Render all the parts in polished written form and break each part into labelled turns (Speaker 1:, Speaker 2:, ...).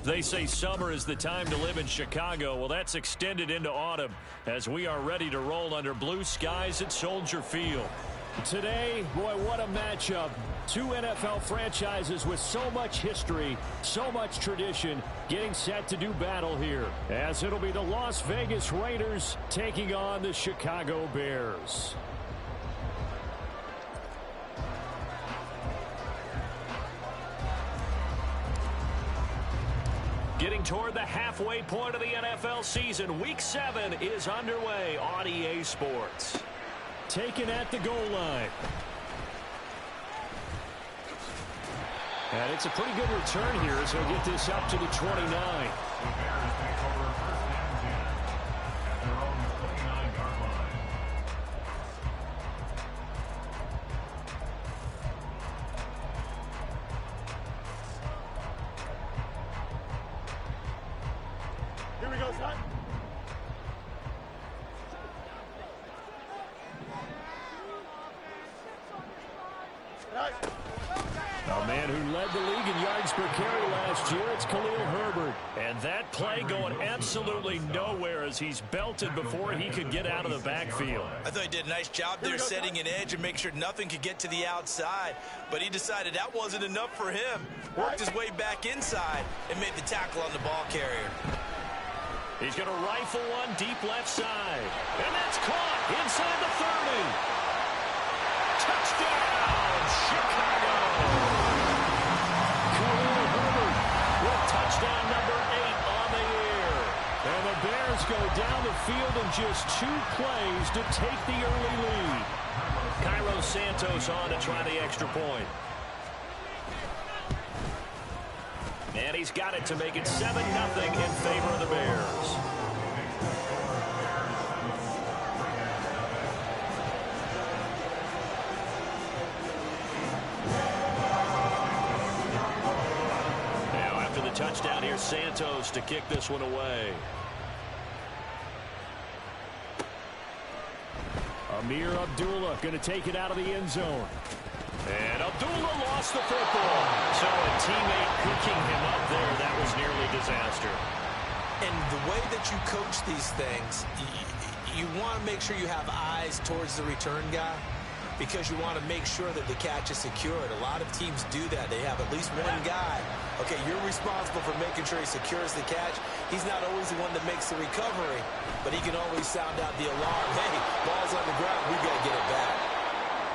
Speaker 1: They say summer is the time to live in Chicago. Well, that's extended into autumn as we are ready to roll under blue skies at Soldier Field.
Speaker 2: Today, boy, what a matchup. Two NFL franchises with so much history, so much tradition, getting set to do battle here, as it'll be the Las Vegas Raiders taking on the Chicago Bears.
Speaker 1: Getting toward the halfway point of the NFL season, Week 7 is underway on EA Sports.
Speaker 2: Taken at the goal line. And it's a pretty good return here as he'll get this up to the 29.
Speaker 3: Here we go, son.
Speaker 2: A man who led the league in yards per carry last year, it's Khalil Herbert.
Speaker 1: And that play going absolutely nowhere as he's belted before he could get out of the backfield.
Speaker 4: I thought he did a nice job there setting an edge and make sure nothing could get to the outside. But he decided that wasn't enough for him. Worked his way back inside and made the tackle on the ball carrier.
Speaker 1: He's going to rifle one deep left side. And that's caught inside the 30. Touchdown, Chicago!
Speaker 2: Khalil Herbert
Speaker 1: With touchdown number 8 on the year.
Speaker 2: And the Bears go down the field in just 2 plays to take the early lead.
Speaker 1: Cairo Santos on to try the extra point. And he's got it to make it 7-0 in favor of the Bears. Now after the touchdown, here's Santos to kick this one away.
Speaker 2: Amir Abdullah going to take it out of the end zone.
Speaker 1: And Abdullah lost the football. So a teammate picking him up there, that was nearly disaster.
Speaker 4: And the way that you coach these things, you want to make sure you have eyes towards the return guy because you want to make sure that the catch is secured. A lot of teams do that. They have at least one guy. Okay, you're responsible for making sure he secures the catch. He's not always the one that makes the recovery, but he can always sound out the alarm. Hey, ball's on the ground. We got to get it back.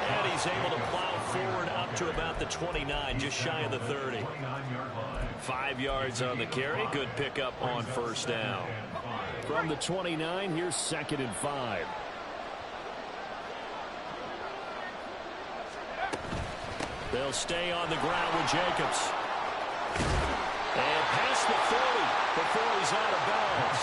Speaker 1: And he's able to plow forward up to about the 29, just shy of the 30. 5 yards on the carry. Good pickup on first down.
Speaker 2: From the 29, here's 2nd and 5. They'll stay on the ground with Jacobs.
Speaker 1: And past the 40 before he's out of bounds.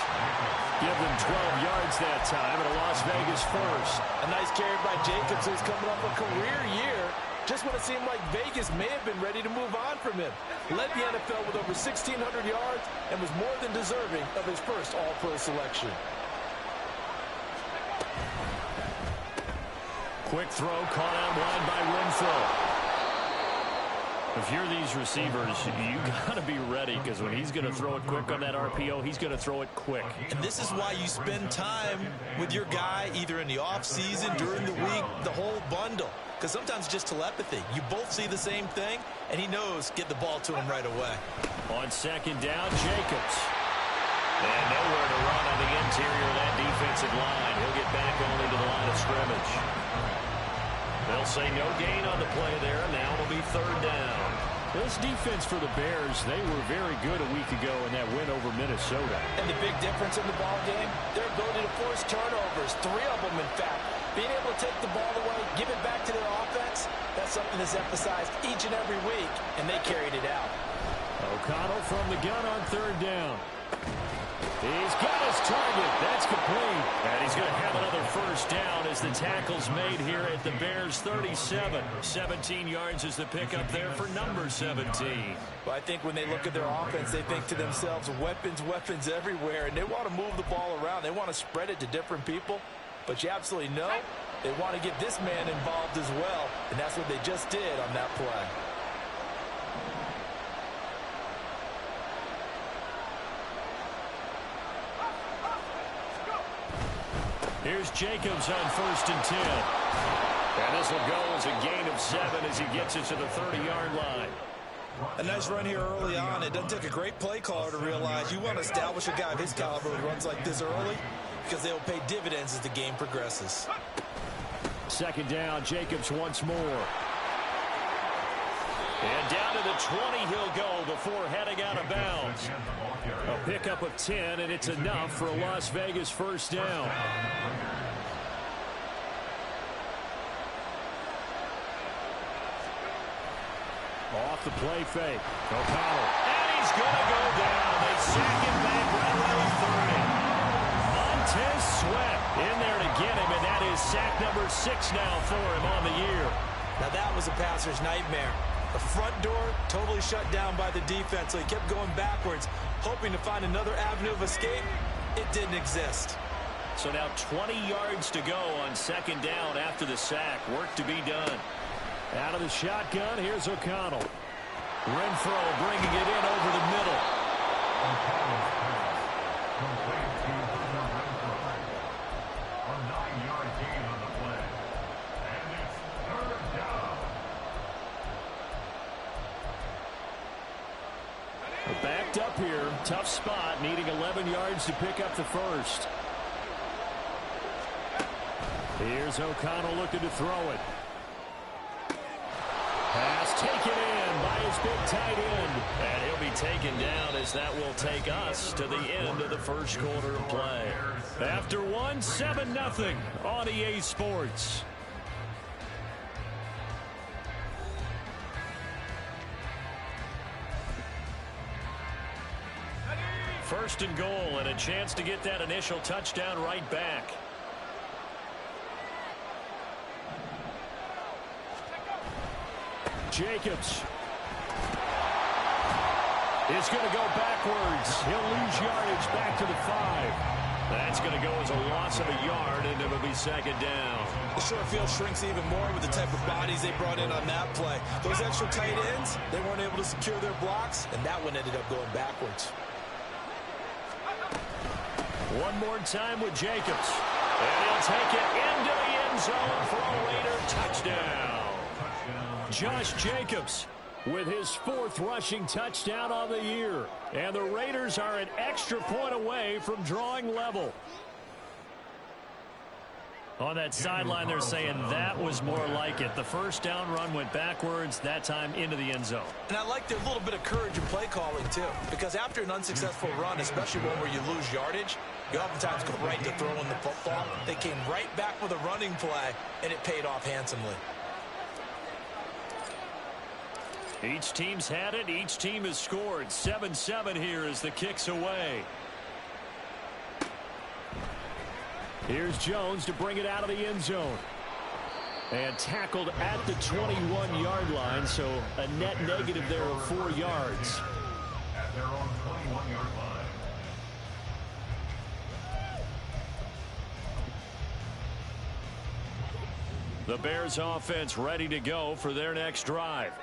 Speaker 2: Give them 12 yards that time at a Las Vegas first.
Speaker 3: A nice carry by Jacobs, who's coming off a career year. Just when it seemed like Vegas may have been ready to move on from him. Led the NFL with over 1,600 yards and was more than deserving of his first All-Pro selection.
Speaker 2: Quick throw caught out wide by Renfro. If you're these receivers, you got to be ready because when he's going to throw it quick on that RPO, he's going to throw it quick.
Speaker 4: And this is why you spend time with your guy either in the offseason, during the week, the whole bundle. Because sometimes just telepathy. You both see the same thing, and he knows get the ball to him right away.
Speaker 2: On 2nd down, Jacobs.
Speaker 1: And nowhere to run on the interior of that defensive line. He'll get back only to the line of scrimmage. They'll say no gain on the play there. Now it'll be 3rd down.
Speaker 2: This defense for the Bears, they were very good a week ago in that win over Minnesota.
Speaker 3: And the big difference in the ball game, their ability to force turnovers, 3 of them in fact. Being able to take the ball away, give it back to their offense, that's something that's emphasized each and every week, and they carried it out.
Speaker 2: O'Connell from the gun on 3rd down. He's got his target. That's complete.
Speaker 1: And he's going to have another first down as the tackle's made here at the Bears 37. 17 yards is the pickup there for number 17.
Speaker 3: Well, I think when they look at their offense, they think to themselves, weapons, weapons everywhere, and they want to move the ball around. They want to spread it to different people, but you absolutely know they want to get this man involved as well, and that's what they just did on that play.
Speaker 2: Here's Jacobs on 1st and 10. And this will go as a gain of 7 as he gets it to the 30-yard line.
Speaker 3: A nice run here early on. It doesn't take a great play caller to realize you want to establish a guy of his caliber who runs like this early because they will pay dividends as the game progresses.
Speaker 2: 2nd down, Jacobs once more. And down to the 20 he'll go before heading out of bounds. A pickup of 10, and it's enough for a Las Vegas 1st down. Off the play fake. O'Connell. And he's going to go down. They sack him back right around 30. Montez Sweat in there to get him, and that is sack number 6 now for him on the year.
Speaker 3: Now that was a passer's nightmare. The front door totally shut down by the defense, so he kept going backwards, hoping to find another avenue of escape. It didn't exist.
Speaker 2: So now 20 yards to go on 2nd down after the sack. Work to be done. Out of the shotgun, here's O'Connell. Renfro bringing it in over the middle. Backed up here, tough spot, needing 11 yards to pick up the 1st. Here's O'Connell looking to throw it. Pass taken in by his big tight end. And he'll be taken down as that will take us to the end of the 1st quarter of play. After 7-0 on EA Sports. First and goal, and a chance to get that initial touchdown right back. Jacobs is going to go backwards. He'll lose yardage back to the 5. That's going to go as a loss of a yard, and it'll be 2nd down.
Speaker 3: The short field shrinks even more with the type of bodies they brought in on that play. Those extra tight ends, they weren't able to secure their blocks, and that one ended up going backwards.
Speaker 2: One more time with Jacobs. And he'll take it into the end zone for a later touchdown. Josh Jacobs with his 4th rushing touchdown on the year. And the Raiders are an extra point away from drawing level. On that sideline, they're saying that was more like it. The 1st down run went backwards, that time into the end zone.
Speaker 3: And I like their little bit of courage in play calling, too. Because after an unsuccessful run, especially one where you lose yardage, you oftentimes go right to throwing the football. They came right back with a running play, and it paid off handsomely.
Speaker 2: Each team's had it. Each team has scored. 7-7 here as the kick's away. Here's Jones to bring it out of the end zone. And tackled at the 21-yard line, so a net negative there of 4 yards.
Speaker 5: At their own 21-yard line.
Speaker 2: The Bears offense ready to go for their next drive.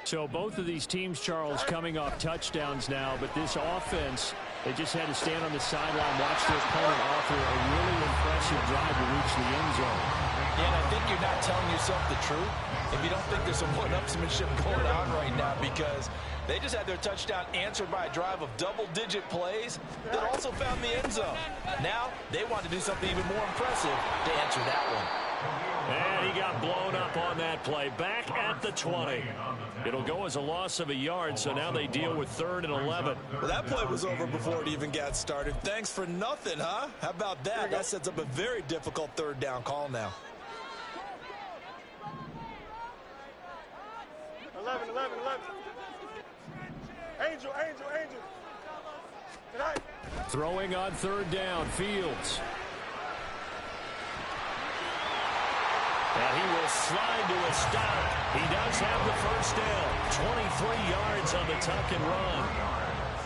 Speaker 2: So both of these teams, Charles, coming off touchdowns now, but this offense, they just had to stand on the sideline, watch their opponent offer a really impressive drive to reach the end zone.
Speaker 3: Yeah, and I think you're not telling yourself the truth if you don't think there's some one-upsmanship going on right now, because they just had their touchdown answered by a drive of double-digit plays that also found the end zone. Now they want to do something even more impressive to answer that one.
Speaker 2: And he got blown up on that play. Back at the 20. It'll go as a loss of a yard, so now they deal with 3rd and 11.
Speaker 3: Well, that play was over before it even got started. Thanks for nothing, huh? How about that? That sets up a very difficult 3rd down call now.
Speaker 6: 11. Angel. Tonight.
Speaker 2: Throwing on 3rd down, Fields. And he will slide to a stop. He does have the 1st down. 23 yards on the tuck and run.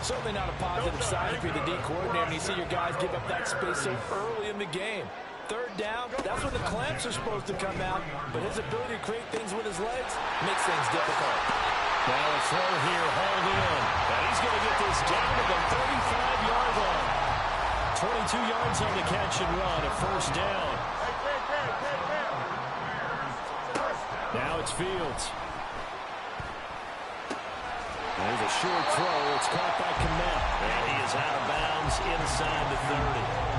Speaker 3: Certainly not a positive sign if you're the D coordinator and you see your guys give up that space so early in the game. 3rd down, that's when the clamps are supposed to come out, but his ability to create things with his legs makes things difficult.
Speaker 2: Now a throw here, hauled in. And he's going to get this down to the 35-yard line. 22 yards on the catch and run, a first down. Now it's Fields. There's a short throw. It's caught by Kmet.
Speaker 1: And he is out of bounds inside the 30.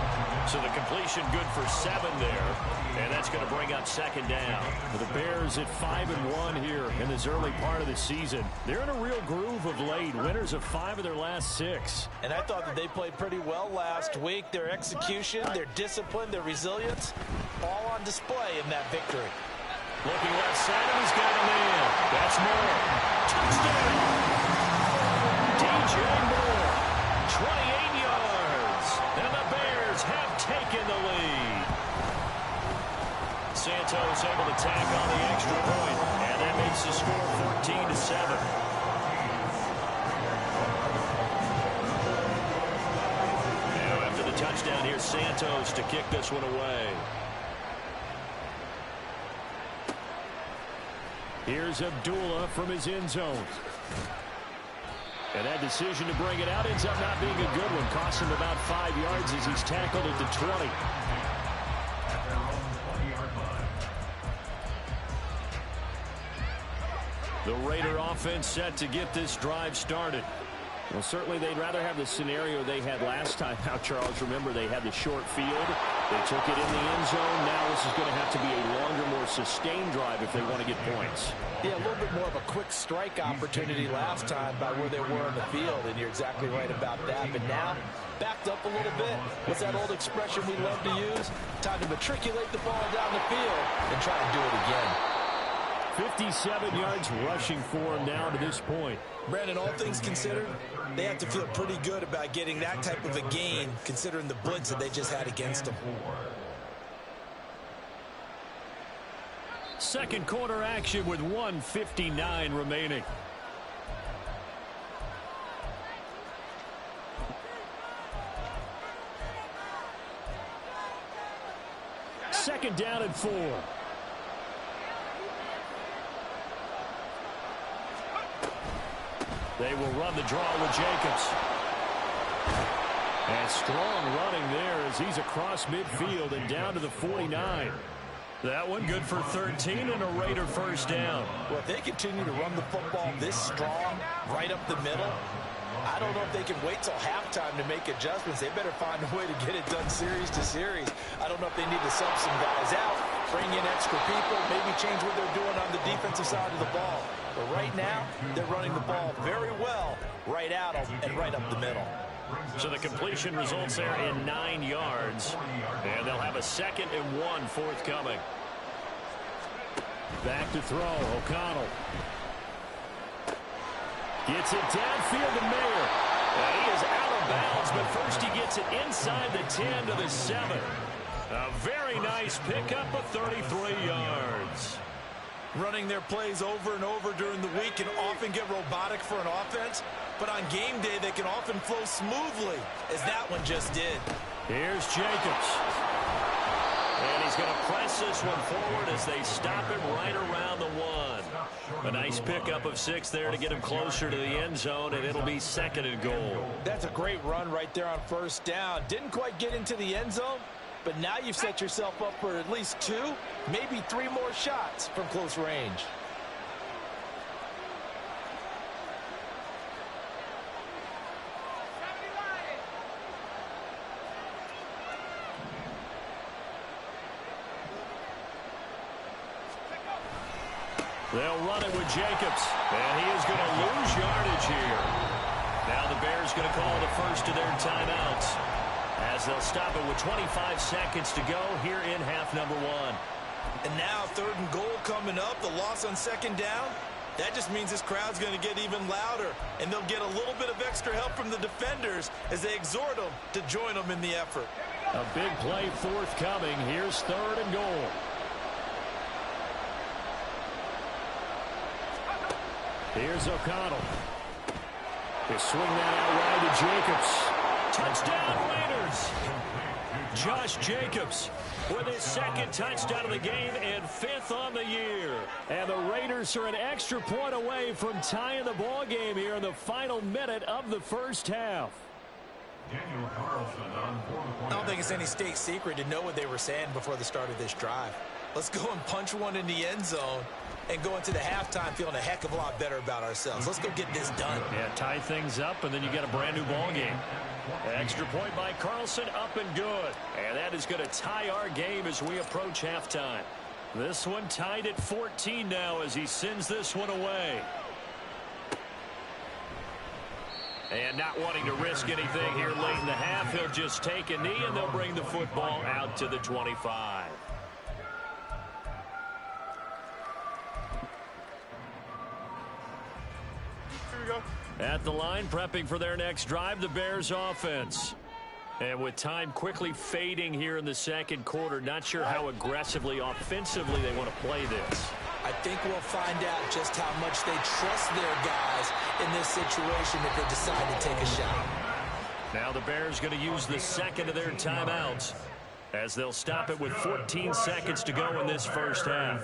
Speaker 1: So the completion good for 7 there. And that's going to bring up second down.
Speaker 2: The Bears at 5-1 here in this early part of the season. They're in a real groove of late. Winners of 5 of their last 6.
Speaker 3: And I thought that they played pretty well last week. Their execution, their discipline, their resilience, all on display in that victory.
Speaker 1: Looking left side, and he's got him in. That's Moore. Touchdown! DJ Moore, 28 yards. And the Bears have taken the lead. Santos able to tack on the extra point, and that makes the score 14-7. Now after the touchdown, here's Santos to kick this one away.
Speaker 2: Here's Abdullah from his end zone. And that decision to bring it out ends up not being a good one. Cost him about 5 yards as he's tackled at the 20.
Speaker 5: At their own 20-yard line.
Speaker 2: The Raider offense set to get this drive started. Well, certainly they'd rather have the scenario they had last time. Now, Charles, remember they had the short field. They took it in the end zone. Now this is going to have to be a longer, more sustained drive if they want to get points.
Speaker 3: Yeah, a little bit more of a quick strike opportunity last time by where they were on the field, and you're exactly right about that. But now, backed up a little bit. What's that old expression we love to use? Time to matriculate the ball down the field and try to do it again.
Speaker 2: 57 yards rushing for him now to this point.
Speaker 3: Brandon, all things considered, they have to feel pretty good about getting that type of a gain, considering the blitz that they just had against them.
Speaker 2: Second quarter action with 1:59 remaining. Second down and 4. They will run the draw with Jacobs. And strong running there as he's across midfield and down to the 49. That one good for 13 and a Raider first down.
Speaker 3: Well, if they continue to run the football this strong, right up the middle, I don't know if they can wait till halftime to make adjustments. They better find a way to get it done series to series. I don't know if they need to sub some guys out, bring in extra people, maybe change what they're doing on the defensive side of the ball. But right now, they're running the ball very well right at them and right up the middle.
Speaker 1: So the completion results there in 9 yards. And they'll have a 2nd and 1 forthcoming.
Speaker 2: Back to throw, O'Connell. Gets it downfield to Mayer.
Speaker 1: And he is out of bounds, but first he gets it inside the 10 to the 7. A very nice pickup of 33 yards.
Speaker 3: Running their plays over and over during the week can often get robotic for an offense, but on game day they can often flow smoothly, as that one just did.
Speaker 2: Here's Jacobs.
Speaker 1: And he's going to press this one forward as they stop him right around the 1. A nice pickup of 6 there to get him closer to the end zone, and it'll be 2nd and goal.
Speaker 3: That's a great run right there on first down. Didn't quite get into the end zone, but now you've set yourself up for at least 2, maybe 3 more shots from close range.
Speaker 2: They'll run it with Jacobs.
Speaker 1: And he is going to lose yardage here. Now the Bears going to call the first of their timeouts, as they'll stop it with 25 seconds to go here in half number 1.
Speaker 3: And now 3rd and goal coming up, the loss on 2nd down. That just means this crowd's going to get even louder, and they'll get a little bit of extra help from the defenders as they exhort them to join them in the effort.
Speaker 2: A big play forthcoming. Here's 3rd and goal. Here's O'Connell. They swing that out wide to Jacobs.
Speaker 1: Touchdown, Raiders!
Speaker 2: Josh Jacobs with his 2nd touchdown of the game and 5th on the year. And the Raiders are an extra point away from tying the ball game here in the final minute of the first half.
Speaker 5: Daniel Carlson on for the
Speaker 4: I don't think it's any state secret to know what they were saying before the start of this drive. Let's go and punch one in the end zone and go into the halftime feeling a heck of a lot better about ourselves. Let's go get this done.
Speaker 2: Yeah, tie things up, and then you get a brand new ball game. Extra point by Carlson, up and good. And that is going to tie our game as we approach halftime. This one tied at 14 now as he sends this one away. And not wanting to risk anything here late in the half, he'll just take a knee, and they'll bring the football out to the 25. At the line, prepping for their next drive, the Bears offense. And with time quickly fading here in the second quarter, not sure how aggressively, offensively they want to play this.
Speaker 4: I think we'll find out just how much they trust their guys in this situation if they decide to take a shot.
Speaker 2: Now the Bears going to use the second of their timeouts as they'll stop it with 14 seconds to go in this first half.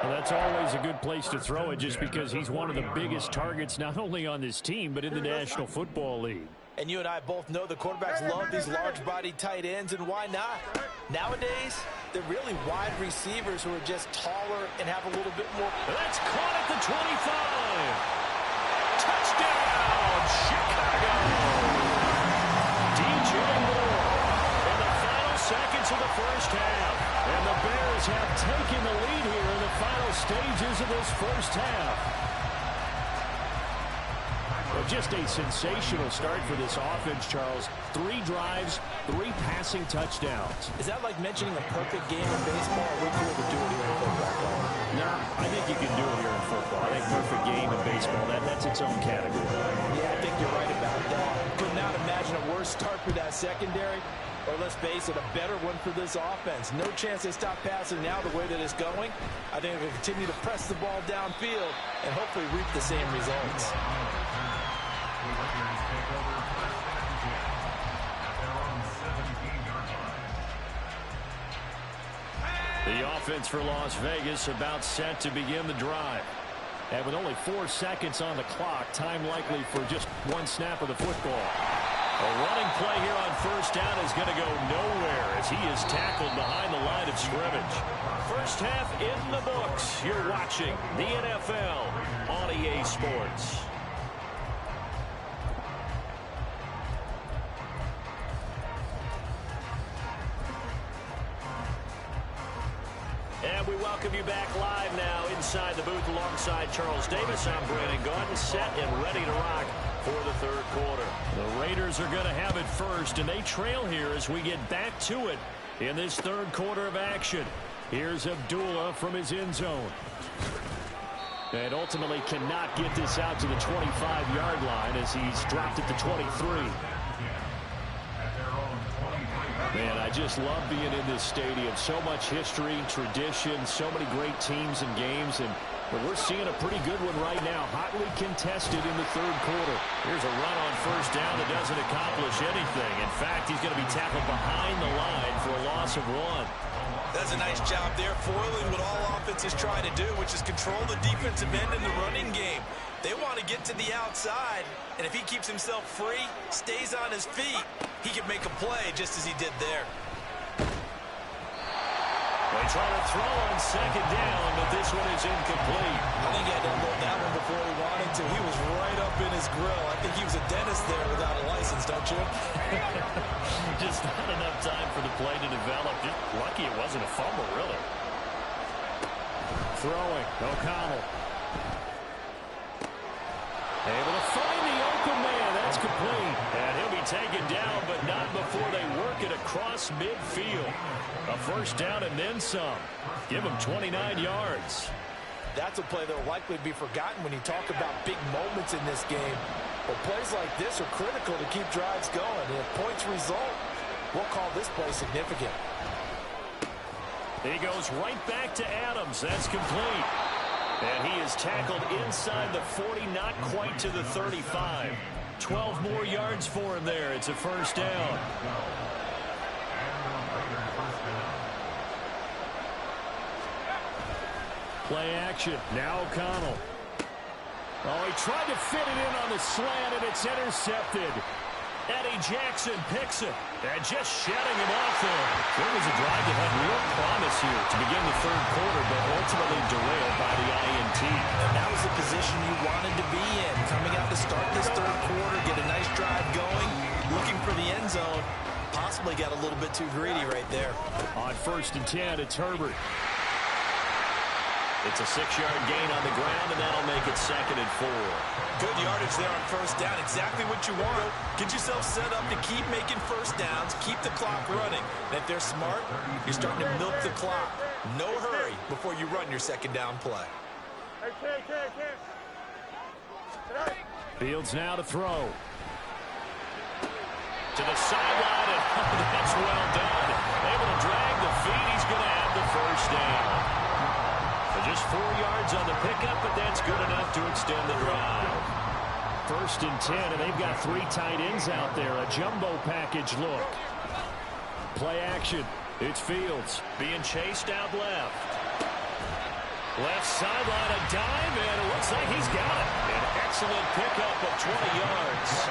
Speaker 2: Well, that's always a good place to throw it just because he's one of the biggest targets not only on this team but in the National Football League.
Speaker 4: And you and I both know the quarterbacks love these large-bodied tight ends, and why not? Nowadays, they're really wide receivers who are just taller and have a little bit more.
Speaker 2: That's caught at the 25. Touchdown, Chicago. DJ Moore in the final seconds of the first half. And the Bears have taken the lead here in the final stages of this first half. Well, just a sensational start for this offense, Charles. 3 drives, 3 passing touchdowns.
Speaker 4: Is that like mentioning a perfect game in baseball, or would you ever do it here in football?
Speaker 2: No, I think you can do it here in football. I think perfect game in baseball, that's its own category.
Speaker 4: Yeah, I think you're right about that. Could not imagine a worse start for that secondary, or let's face it, a better one for this offense. No chance they stop passing now the way that it's going. I think they'll continue to press the ball downfield and hopefully reap the same results.
Speaker 2: The offense for Las Vegas about set to begin the drive. And with only 4 seconds on the clock, time likely for just one snap of the football. A running play here on first down is going to go nowhere as he is tackled behind the line of scrimmage. First half in the books. You're watching the NFL on EA Sports. And we welcome you back live now inside the booth alongside Charles Davis. I'm Brandon Gaudin, set and ready to rock for the third quarter. The Raiders are going to have it first, and they trail here as we get back to it in this third quarter of action. Here's Abdullah from his end zone. And ultimately cannot get this out to the 25-yard line as he's dropped at the 23. Man, I just love being in this stadium. So much history, tradition, so many great teams and games. And we're seeing a pretty good one right now. Hotly contested in the third quarter. Here's a run on first down that doesn't accomplish anything. In fact, he's going to be tackled behind the line for a loss of 1.
Speaker 4: That's a nice job there, foiling what all offenses try to do, which is control the defensive end in the running game. They want to get to the outside, and if he keeps himself free, stays on his feet, he can make a play just as he did there.
Speaker 2: They try to throw on second down, but this one is incomplete.
Speaker 4: I think he had to unload that one before he wanted to. He was right up in his grill. I think he was a dentist there without a license, don't you?
Speaker 2: Just not enough time for the play to develop. Just lucky it wasn't a fumble, really. Throwing, O'Connell. Able to find the open man. That's complete. And he'll be taken down, but not before they work it across midfield. A first down and then some. Give him 29 yards.
Speaker 4: That's a play that will likely be forgotten when you talk about big moments in this game. But plays like this are critical to keep drives going. And if points result, we'll call this play significant.
Speaker 2: He goes right back to Adams. That's complete. And he is tackled inside the 40, not quite to the 35. 12 more yards for him there. It's a first down. Play action. Now O'Connell. Oh, he tried to fit it in on the slant, and it's intercepted. Eddie Jackson picks it. And just shutting him off there. There was a drive that had real promise here to begin the third quarter, but ultimately derailed by the INT.
Speaker 3: And that was the position you wanted to be in. Coming out to start this third quarter, get a nice drive going, looking for the end zone. Possibly got a little bit too greedy right there.
Speaker 2: On 1st and 10, it's Herbert.
Speaker 1: It's a 6-yard gain on the ground, and that'll make it 2nd and 4.
Speaker 3: Good yardage there on 1st down. Exactly what you want. Get yourself set up to keep making 1st downs, keep the clock running. And if they're smart, you're starting to milk the clock. No hurry before you run your 2nd down play.
Speaker 2: Fields now to throw.
Speaker 1: To the sideline, and that's well done. Able to drag the feet. He's going to have the 1st down. Just 4 yards on the pickup, but that's good enough to extend the drive.
Speaker 2: 1st and 10, and they've got 3 tight ends out there. A jumbo package look. Play action. It's Fields.
Speaker 1: Being chased out left. Left sideline, a dive, and it looks like he's got it. An excellent pickup of 20 yards.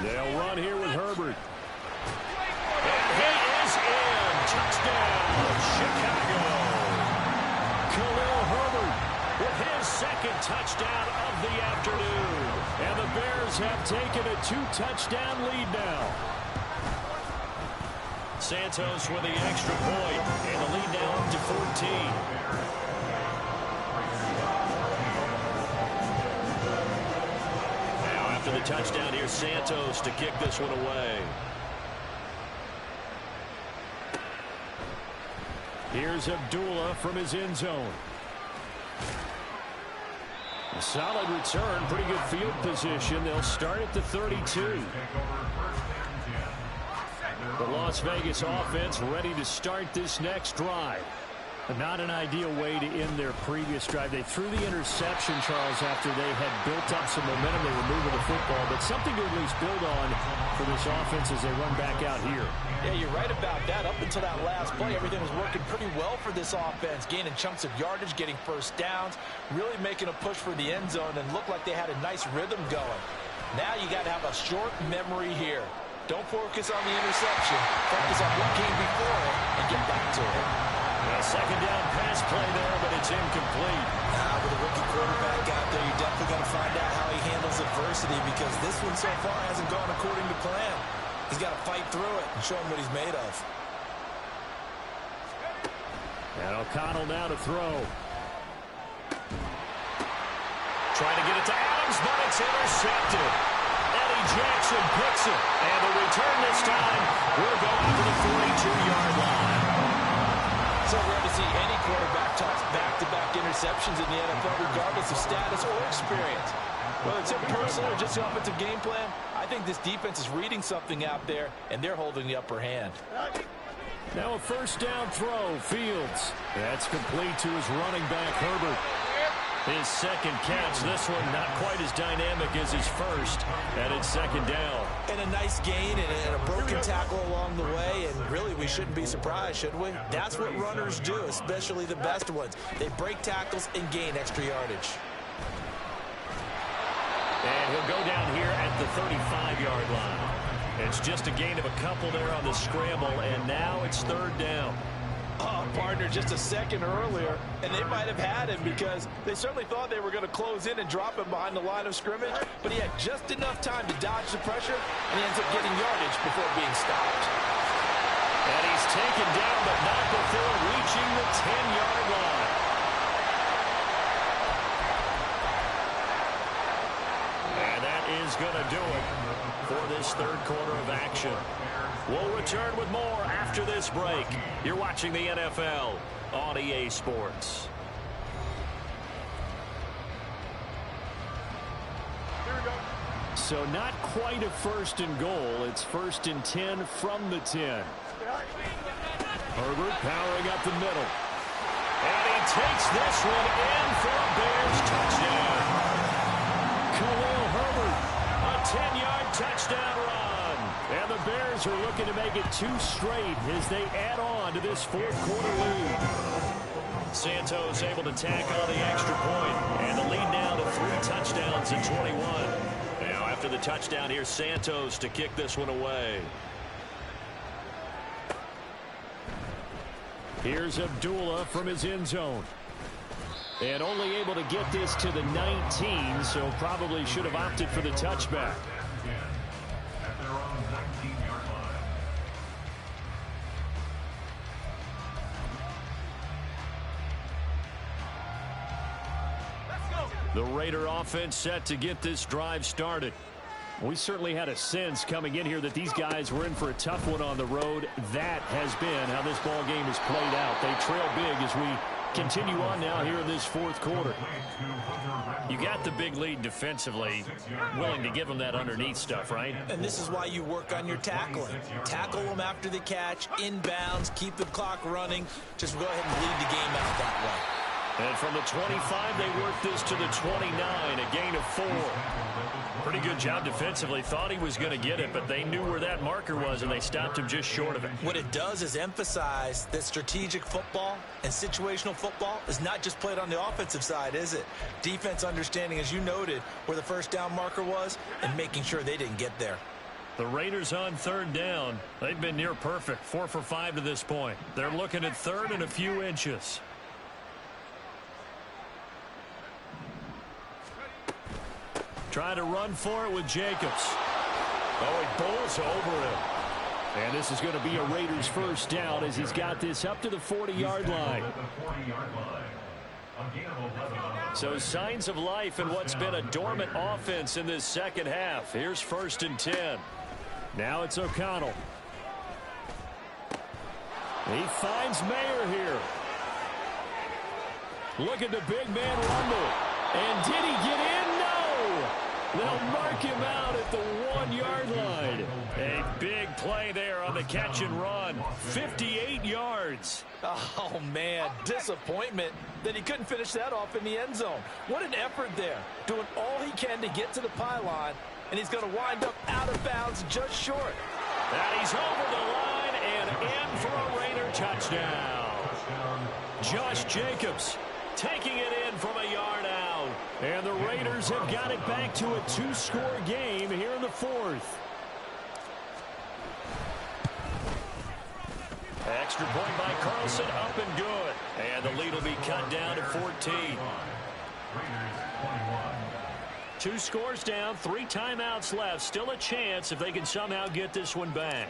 Speaker 2: They'll run here with Herbert.
Speaker 1: And he is in. Touchdown, Chicago.
Speaker 2: Khalil Herbert
Speaker 1: With his 2nd touchdown of the afternoon.
Speaker 2: And the Bears have taken a 2-touchdown lead now.
Speaker 1: Santos with the extra point, and the lead now up to 14. Now after the touchdown, here's Santos to kick this one away.
Speaker 2: Here's Abdullah from his end zone. A solid return, pretty good field position. They'll start at the 32. The Las Vegas offense ready to start this next drive. Not an ideal way to end their previous drive. They threw the interception, Charles, after they had built up some momentum. They were moving the football, but something to at least build on for this offense as they run back out here.
Speaker 3: Yeah, you're right about that. Up until that last play, everything was working pretty well for this offense, gaining chunks of yardage, getting 1st downs, really making a push for the end zone, and looked like they had a nice rhythm going. Now you got to have a short memory here. Don't focus on the interception. Focus on what came before it and get back to it.
Speaker 1: A 2nd down pass play there, but it's incomplete.
Speaker 3: With a rookie quarterback out there, you're definitely going to find out how he handles adversity, because this one so far hasn't gone according to plan. He's got to fight through it and show him what he's made of.
Speaker 2: And O'Connell now to throw.
Speaker 1: Trying to get it to Adams, but it's intercepted. Eddie Jackson picks it, and the return this time will go out to the 42-yard line.
Speaker 3: So rare to see any quarterback toss back-to-back interceptions in the NFL, regardless of status or experience. Whether it's impersonal or just the offensive game plan, I think this defense is reading something out there, and they're holding the upper hand.
Speaker 2: Now a 1st down throw, Fields. That's complete to his running back, Herbert.
Speaker 1: His 2nd catch, this one not quite as dynamic as his 1st, and it's 2nd down.
Speaker 3: And a nice gain and a broken tackle along the way, and really we shouldn't be surprised, should we? That's what runners do, especially the best ones. They break tackles and gain extra yardage.
Speaker 1: And he'll go down here at the 35-yard line. It's just a gain of a couple there on the scramble, and now it's 3rd down.
Speaker 3: Oh, partner, just a second earlier, and they might have had him because they certainly thought they were going to close in and drop him behind the line of scrimmage, but he had just enough time to dodge the pressure, and he ends up getting yardage before being stopped.
Speaker 1: And he's taken down, but not before reaching the 10-yard line. And that is going to do it for this 3rd quarter of action. We'll return with more after this break. You're watching the NFL on EA Sports.
Speaker 2: So not quite a 1st and goal. It's 1st and 10 from the 10. Herbert powering up the middle.
Speaker 1: And he takes this one in for a Bears touchdown.
Speaker 2: Khalil Herbert.
Speaker 1: A 10-yard touchdown run.
Speaker 2: And the Bears are looking to make it 2 straight as they add on to this 4th quarter lead. Santos able to tack on the extra point, and the lead now to 3 touchdowns in 21. Now after the touchdown, here's Santos to kick this one away. Here's Abdullah from his end zone. And only able to get this to the 19, so probably should have opted for the touchback.
Speaker 5: At their own 19-yard line.
Speaker 2: The Raider offense set to get this drive started. We certainly had a sense coming in here that these guys were in for a tough one on the road. That has been how this ball game has played out. They trail big as we continue on now here in this fourth quarter. You got the big lead defensively, willing to give them that underneath stuff, right?
Speaker 4: And this is why you work on your tackling. Tackle them after the catch, inbounds, keep the clock running. Just go ahead and lead the game out that way.
Speaker 2: And from the 25, they work this to the 29, a gain of 4. Pretty good job defensively. Thought he was going to get it, but they knew where that marker was, and they stopped him just short of it.
Speaker 4: What it does is emphasize that strategic football and situational football is not just played on the offensive side, is it? Defense understanding, as you noted, where the first down marker was and making sure they didn't get there.
Speaker 2: The Raiders on 3rd down. They've been near perfect, 4 for 5 to this point. They're looking at 3rd and a few inches. Trying to run for it with Jacobs. Oh, he bowls over him. And this is going to be a Raiders first down as he's got this up to the 40-yard line. So signs of life in what's been a dormant offense in this second half. Here's 1st and 10. Now it's O'Connell. He finds Mayer here. Look at the big man rumble. And did he get in? No! They'll mark him out at the 1-yard line. A big play there on the catch and run. 58 yards.
Speaker 3: Oh, man, disappointment that he couldn't finish that off in the end zone. What an effort there, doing all he can to get to the pylon, and he's going to wind up out of bounds just short.
Speaker 2: And he's over the line and in for a Raider touchdown. Josh Jacobs taking it in from a yard out. And the Raiders have got it back to a 2-score game here in the 4th. Extra point by Carlson, up and good. And the lead will be cut down to 14. 2 scores down, 3 timeouts left. Still a chance if they can somehow get this one back.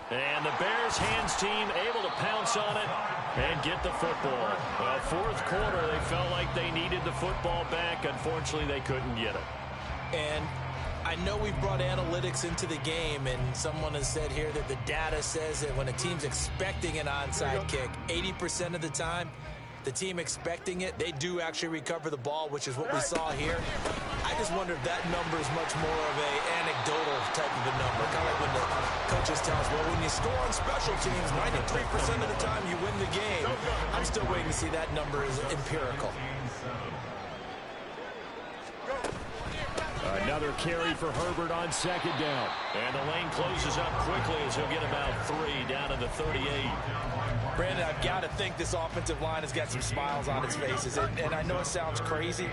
Speaker 2: And the Bears hands team able to pounce on it and get the football. Well, 4th quarter, they felt like they needed the football back. Unfortunately, they couldn't get it.
Speaker 4: And I know we've brought analytics into the game, and someone has said here that the data says that when a team's expecting an onside kick, 80% of the time, the team expecting it, they do actually recover the ball, which is what we saw here. I just wonder if that number is much more of a anecdotal type of a number. Kind of like when the coaches tell us, well, when you score on special teams, 93% of the time you win the game. I'm still waiting to see that number is empirical.
Speaker 2: Another carry for Herbert on 2nd down. And the lane closes up quickly as he'll get about 3 down to the 38.
Speaker 3: Brandon, I've got to think this offensive line has got some smiles on its faces. And I know it sounds crazy,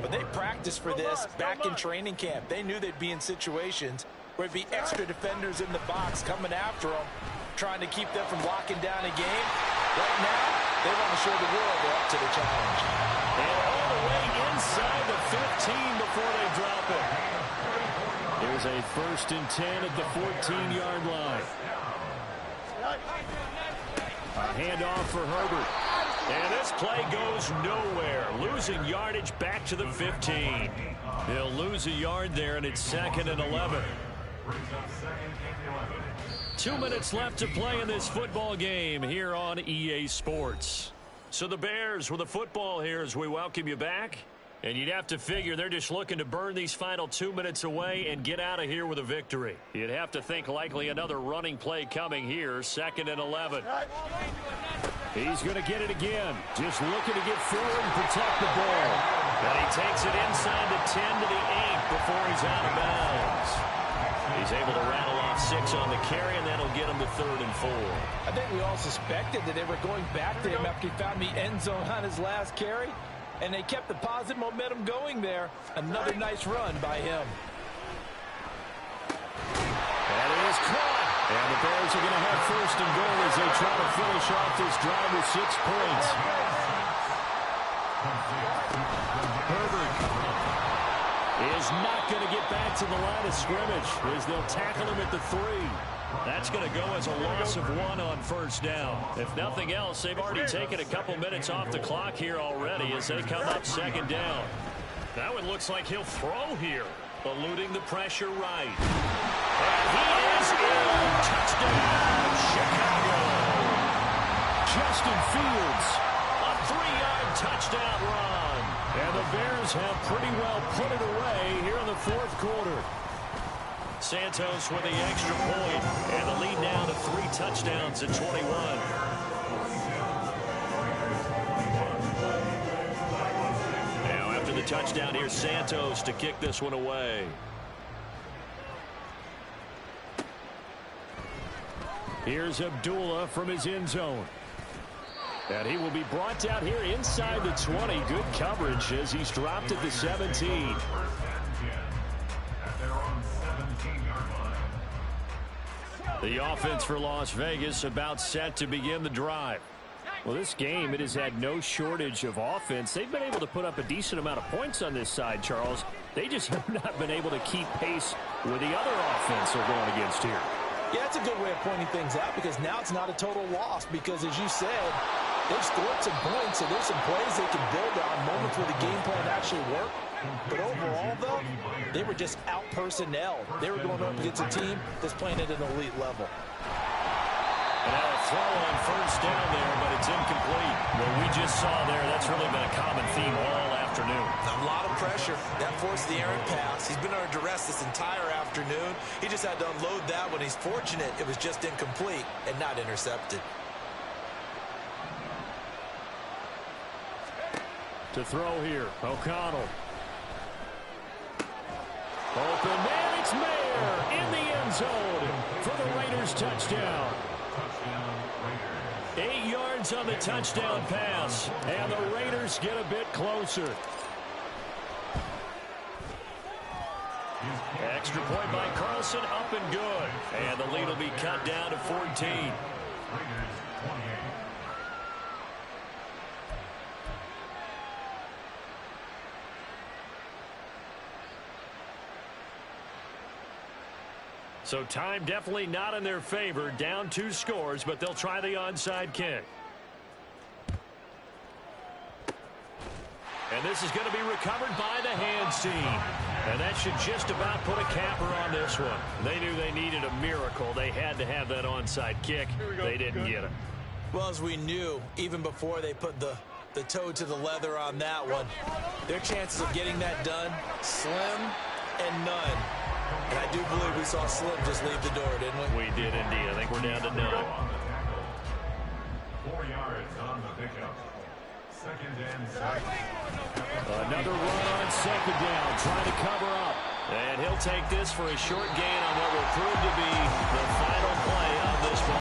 Speaker 3: but they practiced for this back in training camp. They knew they'd be in situations where it'd be extra defenders in the box coming after them, trying to keep them from locking down a game. Right now, they want to show the world they're up to the challenge.
Speaker 2: And all the way inside the 15 before they drop it. Here's a 1st and 10 at the 14-yard line. A handoff for Herbert. And this play goes nowhere. Losing yardage back to the 15. They'll lose a yard there, and it's 2nd and 11. 2 minutes left to play in this football game here on EA Sports. So the Bears with the football here as we welcome you back. And you'd have to figure they're just looking to burn these final 2 minutes away and get out of here with a victory. You'd have to think likely another running play coming here, 2nd and 11. He's going to get it again. Just looking to get forward and protect the ball. And he takes it inside the 10 to the 8 before he's out of bounds. He's able to rattle off
Speaker 1: 6 on the carry, and that'll get him to 3rd and 4.
Speaker 3: I think we all suspected that they were going back to him after he found the end zone on his last carry, and they kept the positive momentum going there. Another nice run by him.
Speaker 2: And it is caught. And the Bears are going to have 1st and goal as they try to finish off this drive with 6 points. Herbert is not going to get back to the line of scrimmage as they'll tackle him at the 3. That's going to go as a loss of 1 on 1st down. If nothing else, they've already taken a couple minutes off the clock here already as they come up 2nd down. That one looks like he'll throw here, eluding the pressure right. And he is in. Touchdown, Chicago. Justin Fields, a 3-yard touchdown run. And the Bears have pretty well put it away here in the 4th quarter. Santos with the extra point, and the lead now to 3 touchdowns at 21. Now after the touchdown, here's Santos to kick this one away. Here's Abdullah from his end zone. And he will be brought down here inside the 20. Good coverage as he's dropped at the 17. The offense for Las Vegas about set to begin the drive. Well, this game, it has had no shortage of offense. They've been able to put up a decent amount of points on this side, Charles. They just have not been able to keep pace with the other offense they're going against here.
Speaker 3: Yeah, that's a good way of pointing things out because now it's not a total loss because, as you said, they've scored some points, so there's some plays they can build on, moments where the game plan actually worked. But overall, though, they were just out-personnel. They were going up against a team that's playing at an elite level.
Speaker 2: And now a throw on 1st down there, but it's incomplete. What we just saw there, that's really been a common theme all afternoon.
Speaker 4: A lot of pressure. That forced the errant pass. He's been under duress this entire afternoon. He just had to unload that when he's fortunate it was just incomplete and not intercepted.
Speaker 2: To throw here, O'Connell. Open man, it's Mayer in the end zone for the Raiders touchdown. 8 yards on the touchdown pass, and the Raiders get a bit closer. Extra point by Carlson, up and good. And the lead will be cut down to 14. So time definitely not in their favor. Down 2 scores, but they'll try the onside kick. And this is going to be recovered by the hands team. And that should just about put a capper on this one. They knew they needed a miracle. They had to have that onside kick. They didn't get it.
Speaker 4: Well, as we knew, even before they put the toe to the leather on that one, their chances of getting that done, slim and none. And I do believe we saw Slim just leave the door, didn't we?
Speaker 2: We did indeed. I think we're down to 9.
Speaker 5: 4 yards on the pickup. 2nd and 7.
Speaker 2: Another run on 2nd down, trying to cover up. And he'll take this for a short gain on what will prove to be the final play of this one.